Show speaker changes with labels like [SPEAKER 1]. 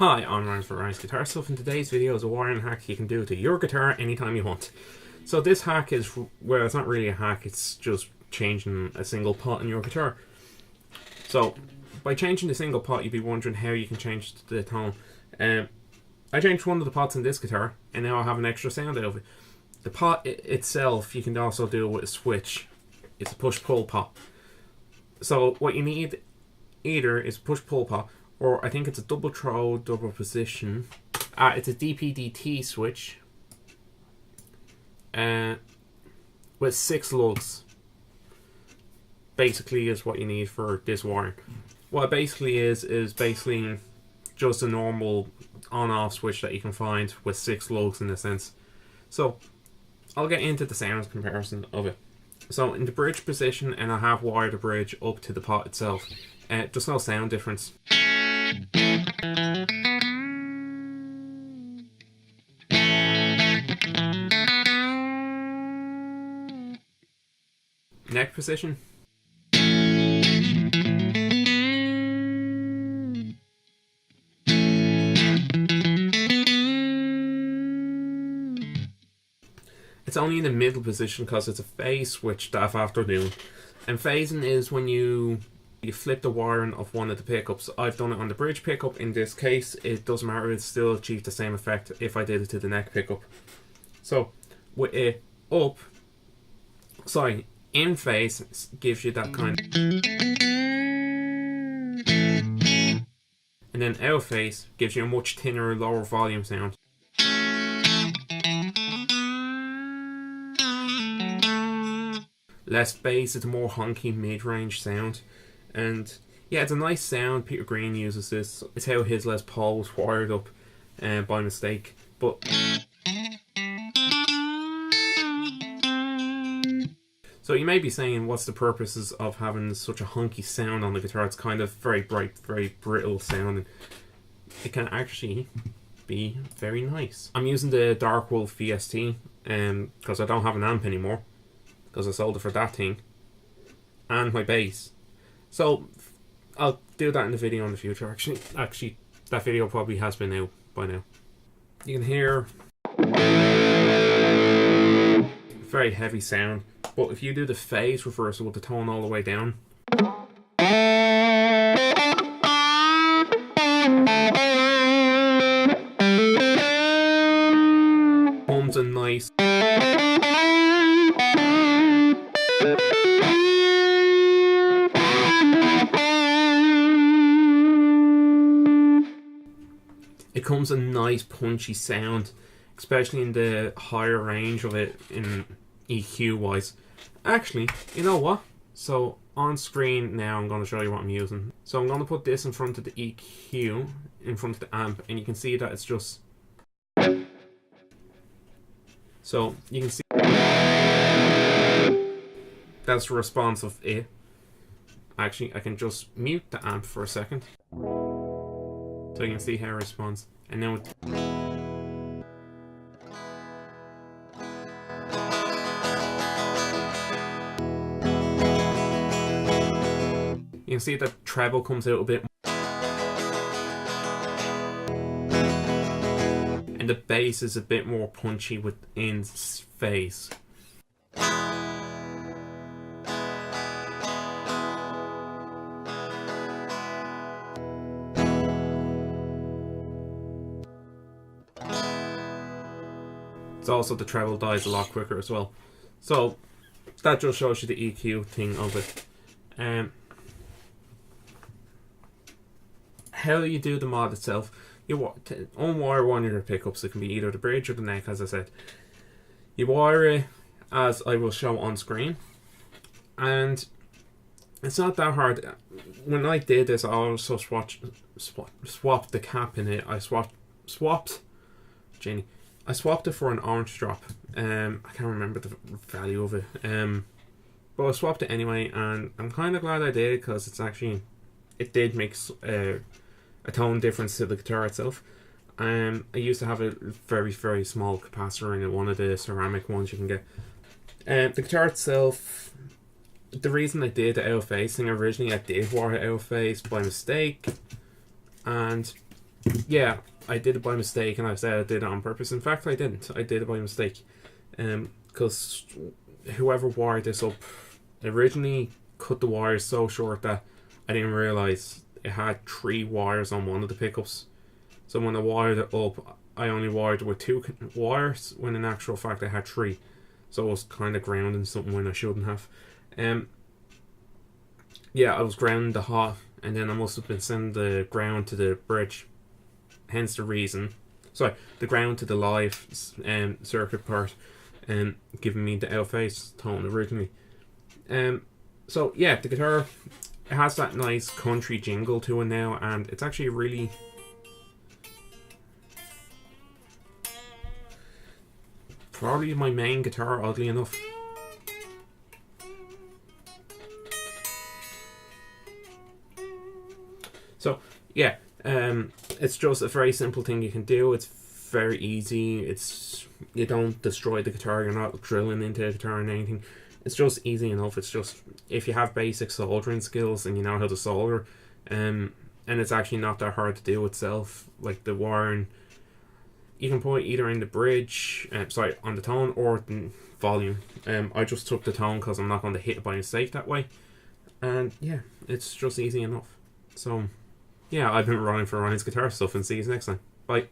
[SPEAKER 1] Hi, I'm Ryan for Ryan's Guitar Stuff, and today's video is a wiring hack you can do to your guitar anytime you want. So this hack is, well, it's not really a hack, it's just changing a single pot in your guitar. So by changing the single pot, you'd be wondering how you can change the tone. I changed one of the pots in this guitar, and now I have an extra sound out of it. The pot itself, you can also do with a switch. It's a push-pull pot. So what you need either is push-pull pot, or I think it's a double throw, double position. It's a DP-DT switch with 6 lugs. Basically is what you need for this wiring. What it basically is basically just a normal on-off switch that you can find with 6 lugs in a sense. So I'll get into the sound comparison of it. So in the bridge position, and I have wired the bridge up to the pot itself. There's no sound difference. Neck position. It's only in the middle position because it's a phase switch that I've after doing. And phasing is when you flip the wiring of one of the pickups. I've done it on the bridge pickup. In this case, it doesn't matter, it's still achieved the same effect if I did it to the neck pickup. So with it up, sorry, in phase gives you that kind of, and then out of phase gives you a much thinner, lower volume sound. Less bass, it's a more honky mid-range sound. And yeah, it's a nice sound. Peter Green uses this. It's how his Les Paul was wired up by mistake. But so you may be saying, what's the purposes of having such a honky sound on the guitar? It's kind of very bright, very brittle sounding. It can actually be very nice. I'm using the Dark Wolf VST because I don't have an amp anymore, because I sold it for that thing and my bass. So I'll do that in the video in the future. Actually that video probably has been out by now. You can hear very heavy sound, but if you do the phase reversal with the tone all the way down, comes a nice punchy sound, especially in the higher range of it in EQ wise. Actually, you know what? So on screen now I'm going to show you what I'm using. So I'm going to put this in front of the EQ, in front of the amp, and you can see that it's just, so you can see that's the response of it. Actually, I can just mute the amp for a second so you can see how it responds. And now you can see that treble comes out a bit, and the bass is a bit more punchy within phase. It's also the treble dies a lot quicker as well. So that just shows you the EQ thing of it. How you do the mod itself, you unwire one of your pickups. It can be either the bridge or the neck, as I said. You wire it as I will show on screen, and it's not that hard. When I did this, I also swapped the cap in it. I swapped it for an orange drop. I can't remember the value of it, but I swapped it anyway, and I'm kind of glad I did, because it did make a tone difference to the guitar itself. I used to have a very, very small capacitor in it, one of the ceramic ones you can get. The guitar itself, the reason I did the out of phase thing originally, I did wire it out of phase by mistake, and yeah, I did it by mistake, and I said I did it on purpose. In fact, I didn't. I did it by mistake. Because whoever wired this up originally cut the wires so short that I didn't realise it had 3 wires on one of the pickups. So when I wired it up, I only wired it with 2 wires, when in actual fact I had 3. So I was kind of grounding something when I shouldn't have. Yeah, I was grounding the hot, and then I must have been sending the ground to the bridge. Hence the reason. Sorry, the ground to the live circuit part, and giving me the outface tone originally. So yeah, the guitar, it has that nice country jingle to it now, and it's actually really probably my main guitar, oddly enough. So yeah, it's just a very simple thing you can do. It's very easy. You don't destroy the guitar. You're not drilling into the guitar or anything. It's just easy enough. It's just, if you have basic soldering skills and you know how to solder, and it's actually not that hard to do itself. Like the wiring, you can put it either in the bridge, on the tone, or the volume. I just took the tone because I'm not going to hit it by mistake that way. And yeah, it's just easy enough. So yeah, I've been running for Ryan's Guitar Stuff, and see you next time. Bye.